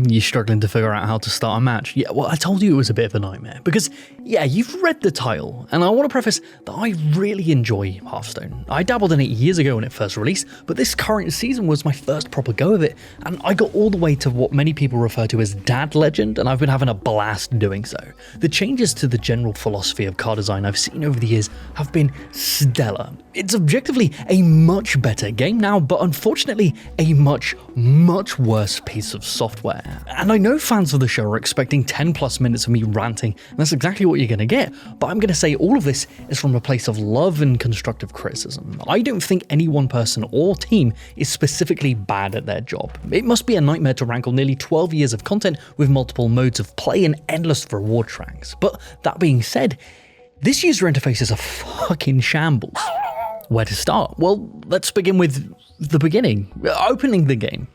You're struggling to figure out how to start a match? Yeah, well, I told you it was a bit of a nightmare. Because, yeah, you've read the title, and I want to preface that I really enjoy Hearthstone. I dabbled in it years ago when it first released, but this current season was my first proper go of it, and I got all the way to what many people refer to as Dad Legend, and I've been having a blast doing so. The changes to the general philosophy of card design I've seen over the years have been stellar. It's objectively a much better game now, but unfortunately a much worse piece of software. And I know fans of the show are expecting 10 plus minutes of me ranting, and that's exactly what you're going to get, but I'm going to say all of this is from a place of love and constructive criticism. I don't think any one person or team is specifically bad at their job. It must be a nightmare to wrangle nearly 12 years of content with multiple modes of play and endless reward tracks. But that being said, this user interface is a fucking shambles. Where to start? Well, let's begin with the beginning, opening the game.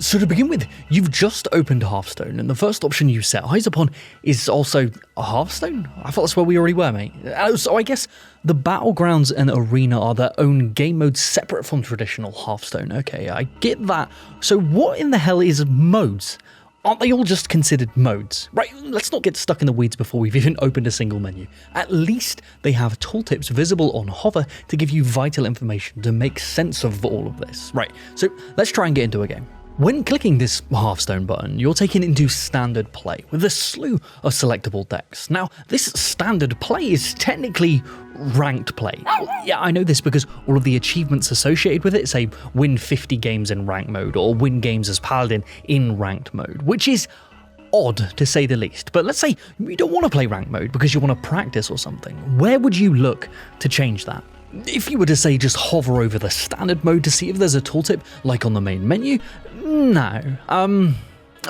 So to begin with, you've just opened Hearthstone, and the first option you set eyes upon is also a Hearthstone? I thought that's where we already were, mate. So I guess the Battlegrounds and Arena are their own game modes separate from traditional Hearthstone. Okay, I get that. So what in the hell is modes? Aren't they all just considered modes? Right, let's not get stuck in the weeds before we've even opened a single menu. At least they have tooltips visible on hover to give you vital information to make sense of all of this. Right, so let's try and get into a game. When clicking this Hearthstone button, you're taken into standard play with a slew of selectable decks. Now, this standard play is technically ranked play. Yeah, I know this because all of the achievements associated with it say win 50 games in ranked mode or win games as Paladin in ranked mode, which is odd to say the least. But let's say you don't want to play ranked mode because you want to practice or something. Where would you look to change that? If you were to say just hover over the standard mode to see if there's a tooltip like on the main menu, no.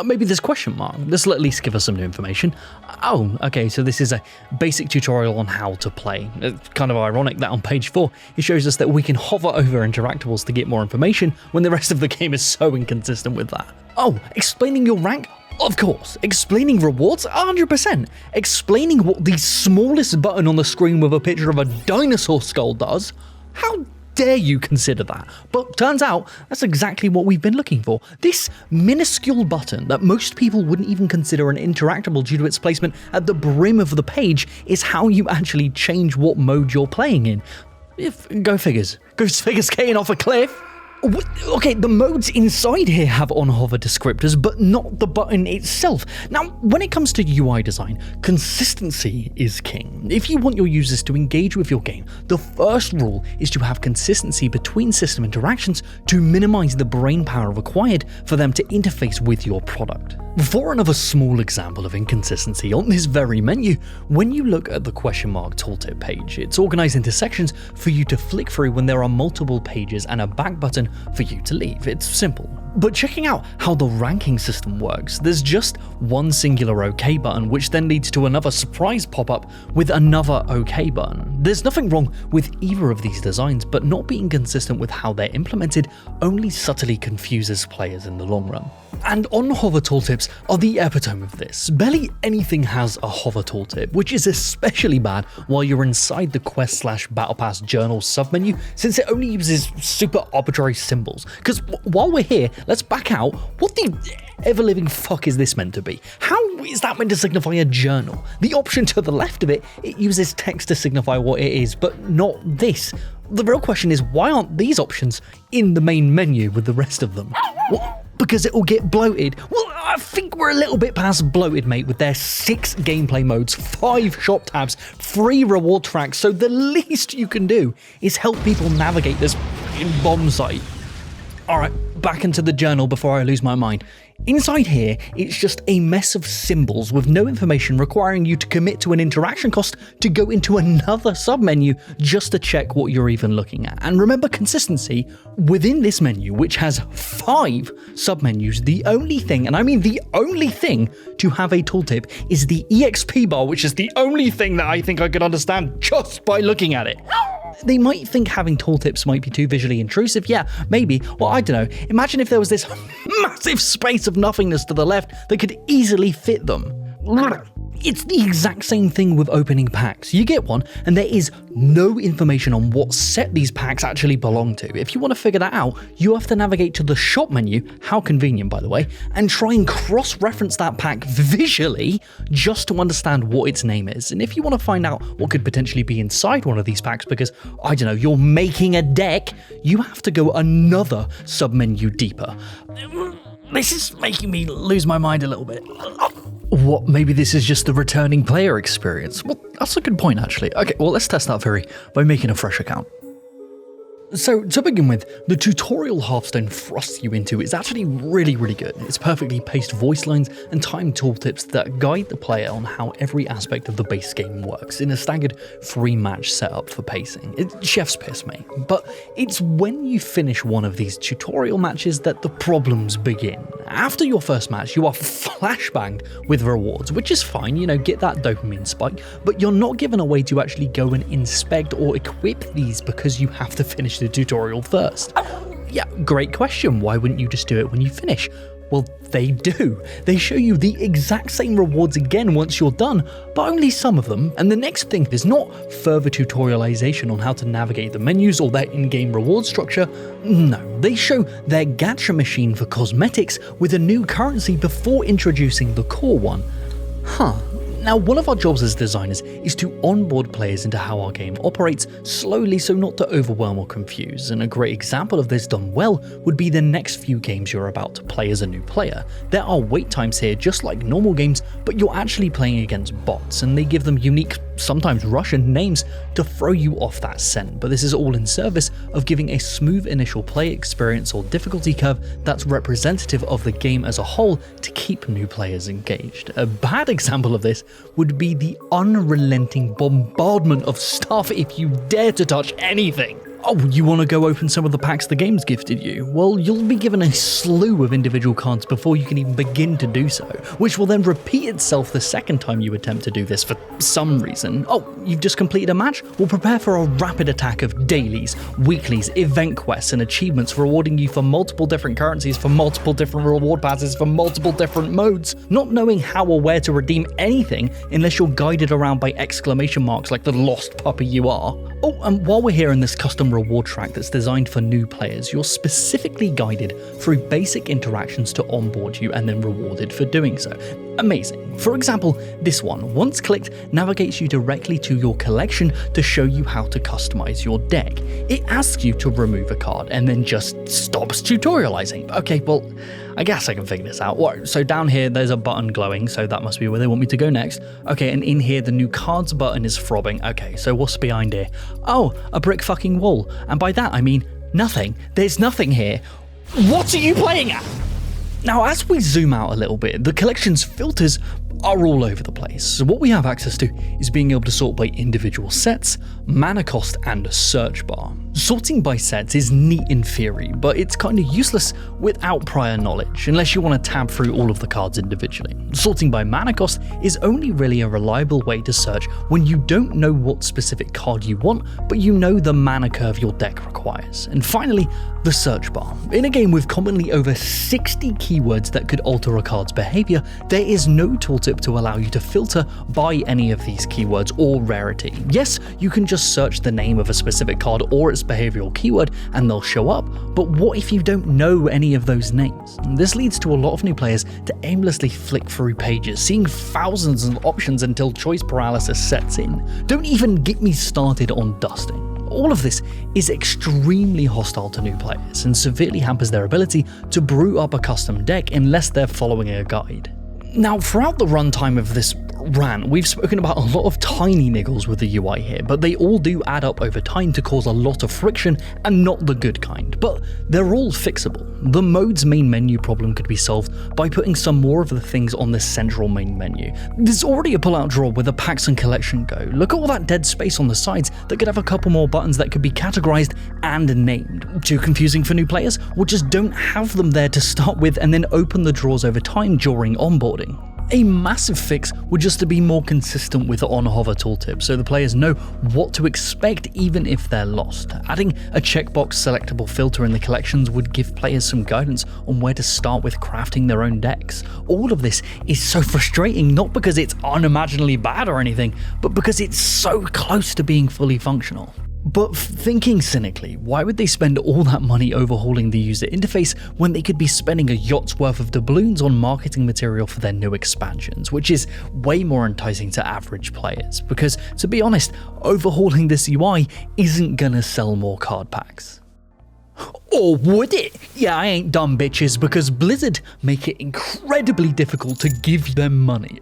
Maybe there's question mark. This will at least give us some new information. Oh, okay, so this is a basic tutorial on how to play. It's kind of ironic that on page 4, it shows us that we can hover over interactables to get more information when the rest of the game is so inconsistent with that. Oh, explaining your rank? Of course. Explaining rewards? 100%. Explaining what the smallest button on the screen with a picture of a dinosaur skull does? How dare you consider that? But turns out that's exactly what we've been looking for. This minuscule button that most people wouldn't even consider an interactable due to its placement at the brim of the page is how you actually change what mode you're playing in. Go figures. Go figures getting off a cliff. Okay, the modes inside here have on-hover descriptors, but not the button itself. Now, when it comes to UI design, consistency is king. If you want your users to engage with your game, the first rule is to have consistency between system interactions to minimize the brain power required for them to interface with your product. For another small example of inconsistency on this very menu, when you look at the question mark tooltip page, it's organized into sections for you to flick through when there are multiple pages and a back button for you to leave. It's simple. But checking out how the ranking system works, there's just one singular OK button, which then leads to another surprise pop-up with another OK button. There's nothing wrong with either of these designs, but not being consistent with how they're implemented only subtly confuses players in the long run. And on-hover tooltips are the epitome of this. Barely anything has a hover tooltip, which is especially bad while you're inside the Quest/Battle Pass journal submenu, since it only uses super arbitrary symbols. Because while we're here, let's back out. What the ever-living fuck is this meant to be? How is that meant to signify a journal? The option to the left of it uses text to signify what it is, but not this. The real question is, why aren't these options in the main menu with the rest of them? What? Because it will get bloated. Well, I think we're a little bit past bloated, mate, with their 6 gameplay modes, 5 shop tabs, 3 reward tracks, so the least you can do is help people navigate this bomb site. Alright, back into the journal before I lose my mind. Inside here, it's just a mess of symbols with no information requiring you to commit to an interaction cost to go into another submenu just to check what you're even looking at. And remember consistency, within this menu, which has 5 submenus, the only thing, and I mean the only thing, to have a tooltip is the EXP bar, which is the only thing that I think I could understand just by looking at it. They might think having tooltips might be too visually intrusive. Yeah, maybe. Well, I don't know. Imagine if there was this massive space of nothingness to the left that could easily fit them. It's the exact same thing with opening packs. You get one, and there is no information on what set these packs actually belong to. If you want to figure that out, you have to navigate to the shop menu, how convenient by the way, and try and cross-reference that pack visually just to understand what its name is. And if you want to find out what could potentially be inside one of these packs because, I don't know, you're making a deck, you have to go another sub-menu deeper. This is making me lose my mind a little bit. What, maybe this is just the returning player experience? Well, that's a good point actually. Okay, well let's test that theory by making a fresh account. So, to begin with, the tutorial Hearthstone thrusts you into is actually really good. It's perfectly paced voice lines and timed tooltips that guide the player on how every aspect of the base game works in a staggered 3-match setup for pacing. It's chef's kiss, mate. But it's when you finish one of these tutorial matches that the problems begin. After your first match, you are flashbanged with rewards, which is fine, you know, get that dopamine spike, but you're not given a way to actually go and inspect or equip these because you have to finish the tutorial first. Yeah, great question. Why wouldn't you just do it when you finish? Well, they do. They show you the exact same rewards again once you're done, but only some of them. And the next thing is not further tutorialization on how to navigate the menus or their in-game reward structure. No, they show their gacha machine for cosmetics with a new currency before introducing the core one. Now, one of our jobs as designers is to onboard players into how our game operates slowly so not to overwhelm or confuse, and a great example of this done well would be the next few games you're about to play as a new player. There are wait times here just like normal games, but you're actually playing against bots, and they give them unique, sometimes Russian names to throw you off that scent, but this is all in service of giving a smooth initial play experience or difficulty curve that's representative of the game as a whole to keep new players engaged. A bad example of this would be the unrelenting bombardment of stuff if you dare to touch anything. Oh, you want to go open some of the packs the game's gifted you? Well, you'll be given a slew of individual cards before you can even begin to do so, which will then repeat itself the second time you attempt to do this for some reason. Oh, you've just completed a match? Well, prepare for a rapid attack of dailies, weeklies, event quests, and achievements rewarding you for multiple different currencies, for multiple different reward passes, for multiple different modes, not knowing how or where to redeem anything unless you're guided around by exclamation marks like the lost puppy you are. Oh, and while we're here in this custom reward track that's designed for new players, you're specifically guided through basic interactions to onboard you and then rewarded for doing so. Amazing. For example, this one, once clicked, navigates you directly to your collection to show you how to customize your deck. It asks you to remove a card and then just stops tutorializing. Okay, well, I guess I can figure this out. So down here, there's a button glowing, so that must be where they want me to go next. Okay, and in here, the new cards button is throbbing. Okay, so what's behind here? Oh, a brick fucking wall. And by that, I mean nothing. There's nothing here. What are you playing at? Now, as we zoom out a little bit, the collection's filters are all over the place. So what we have access to is being able to sort by individual sets, mana cost, and search bar. Sorting by sets is neat in theory, but it's kind of useless without prior knowledge, unless you want to tab through all of the cards individually. Sorting by mana cost is only really a reliable way to search when you don't know what specific card you want, but you know the mana curve your deck requires. And finally, the search bar. In a game with commonly over 60 keywords that could alter a card's behavior, there is no tooltip to allow you to filter by any of these keywords or rarity. Yes, you can just search the name of a specific card or its behavioral keyword and they'll show up, but what if you don't know any of those names? This leads to a lot of new players to aimlessly flick through pages, seeing thousands of options until choice paralysis sets in. Don't even get me started on dusting. All of this is extremely hostile to new players and severely hampers their ability to brew up a custom deck unless they're following a guide. Now, throughout the runtime of this rant, we've spoken about a lot of tiny niggles with the UI here, but they all do add up over time to cause a lot of friction and not the good kind, but they're all fixable. The mode's main menu problem could be solved by putting some more of the things on the central main menu. There's already a pull-out drawer where the packs and collection go. Look at all that dead space on the sides that could have a couple more buttons that could be categorized and named. Too confusing for new players? Well, just don't have them there to start with and then open the drawers over time during onboarding. A massive fix would just to be more consistent with on-hover tooltip so the players know what to expect even if they're lost. Adding a checkbox selectable filter in the collections would give players some guidance on where to start with crafting their own decks. All of this is so frustrating, not because it's unimaginably bad or anything, but because it's so close to being fully functional. But thinking cynically, why would they spend all that money overhauling the user interface when they could be spending a yacht's worth of doubloons on marketing material for their new expansions, which is way more enticing to average players? Because, to be honest, overhauling this UI isn't gonna sell more card packs. Or would it? Yeah, I ain't dumb, bitches, because Blizzard make it incredibly difficult to give them money.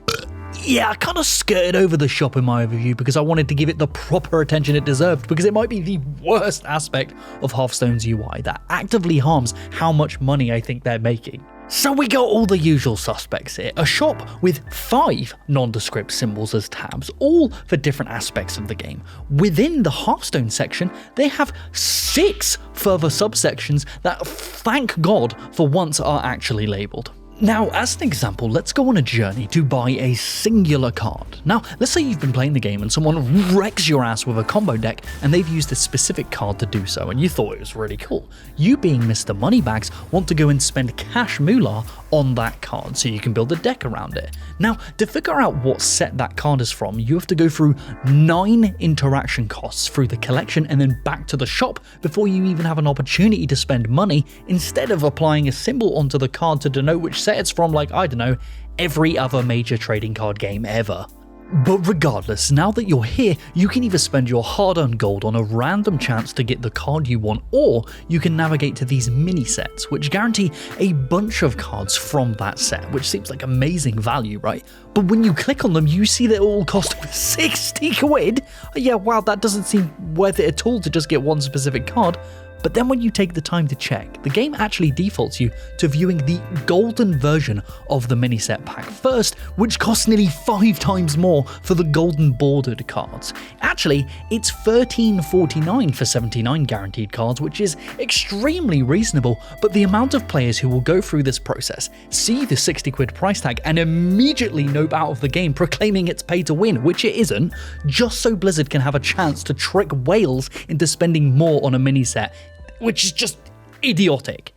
Yeah, I kind of skirted over the shop in my overview because I wanted to give it the proper attention it deserved, because it might be the worst aspect of Hearthstone's UI that actively harms how much money I think they're making. So we got all the usual suspects here, a shop with 5 nondescript symbols as tabs, all for different aspects of the game. Within the Hearthstone section, they have 6 further subsections that, thank God, for once are actually labelled. Now, as an example, let's go on a journey to buy a singular card. Now, let's say you've been playing the game and someone wrecks your ass with a combo deck and they've used a specific card to do so, and you thought it was really cool. You, being Mr. Moneybags, want to go and spend cash moolah on that card so you can build a deck around it. Now, to figure out what set that card is from, you have to go through 9 interaction costs through the collection and then back to the shop before you even have an opportunity to spend money, instead of applying a symbol onto the card to denote which set it's from, like, I don't know, every other major trading card game ever. But regardless, now that you're here, you can either spend your hard-earned gold on a random chance to get the card you want, or you can navigate to these mini sets, which guarantee a bunch of cards from that set, which seems like amazing value, right? But when you click on them, you see that it all cost 60 quid. Yeah, wow, that doesn't seem worth it at all to just get one specific card. But then when you take the time to check, the game actually defaults you to viewing the golden version of the mini set pack first, which costs nearly 5 times more for the golden bordered cards. Actually, it's $13.49 for 79 guaranteed cards, which is extremely reasonable, but the amount of players who will go through this process, see the 60 quid price tag, and immediately nope out of the game proclaiming it's pay to win, which it isn't, just so Blizzard can have a chance to trick whales into spending more on a mini set, which is just idiotic.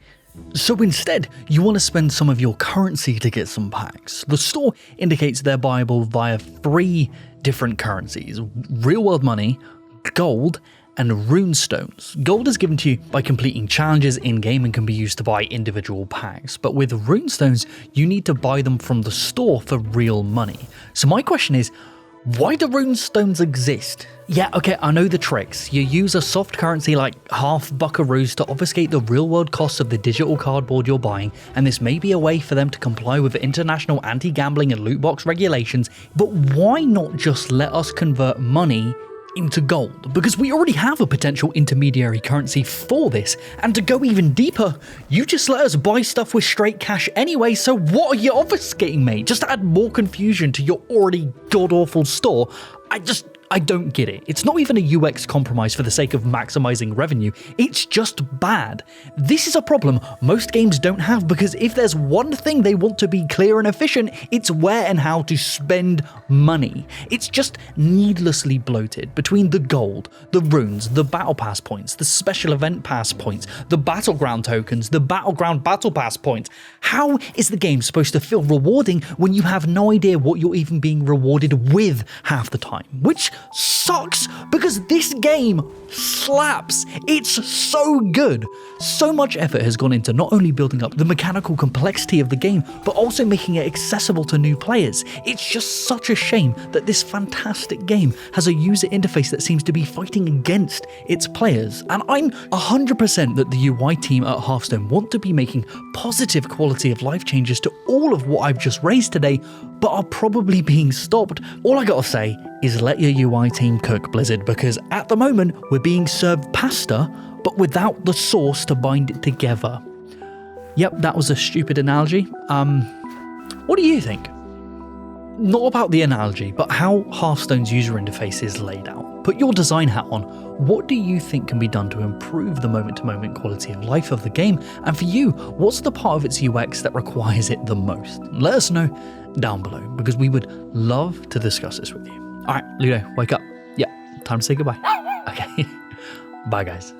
So instead, you want to spend some of your currency to get some packs. The store indicates they're buyable via 3 different currencies: real world money, gold, and runestones. Gold is given to you by completing challenges in-game and can be used to buy individual packs, but with runestones, you need to buy them from the store for real money. So my question is, why do runestones exist? Yeah, okay, I know the tricks. You use a soft currency like half buckaroos to obfuscate the real-world costs of the digital cardboard you're buying, and this may be a way for them to comply with international anti-gambling and loot box regulations, but why not just let us convert money into gold? Because we already have a potential intermediary currency for this, and to go even deeper, you just let us buy stuff with straight cash anyway, so what are you obfuscating, mate? Just to add more confusion to your already god-awful store? I don't get it. It's not even a UX compromise for the sake of maximizing revenue, it's just bad. This is a problem most games don't have, because if there's one thing they want to be clear and efficient, it's where and how to spend money. It's just needlessly bloated between the gold, the runes, the battle pass points, the special event pass points, the battleground tokens, the battleground battle pass points. How is the game supposed to feel rewarding when you have no idea what you're even being rewarded with half the time? Which sucks, because this game slaps. It's so good. So much effort has gone into not only building up the mechanical complexity of the game, but also making it accessible to new players. It's just such a shame that this fantastic game has a user interface that seems to be fighting against its players. And I'm 100% that the UI team at Hearthstone want to be making positive quality of life changes to all of what I've just raised today, but are probably being stopped. All I gotta say is let your UI team cook, Blizzard, because at the moment we're being served pasta, but without the sauce to bind it together. Yep, that was a stupid analogy. What do you think? not about the analogy, but how Hearthstone's user interface is laid out. Put your design hat on. What do you think can be done to improve the moment-to-moment quality of life of the game? And for you, what's the part of its UX that requires it the most? Let us know down below, because we would love to discuss this with you. All right, Ludo, wake up. Yeah, time to say goodbye. Okay, bye guys.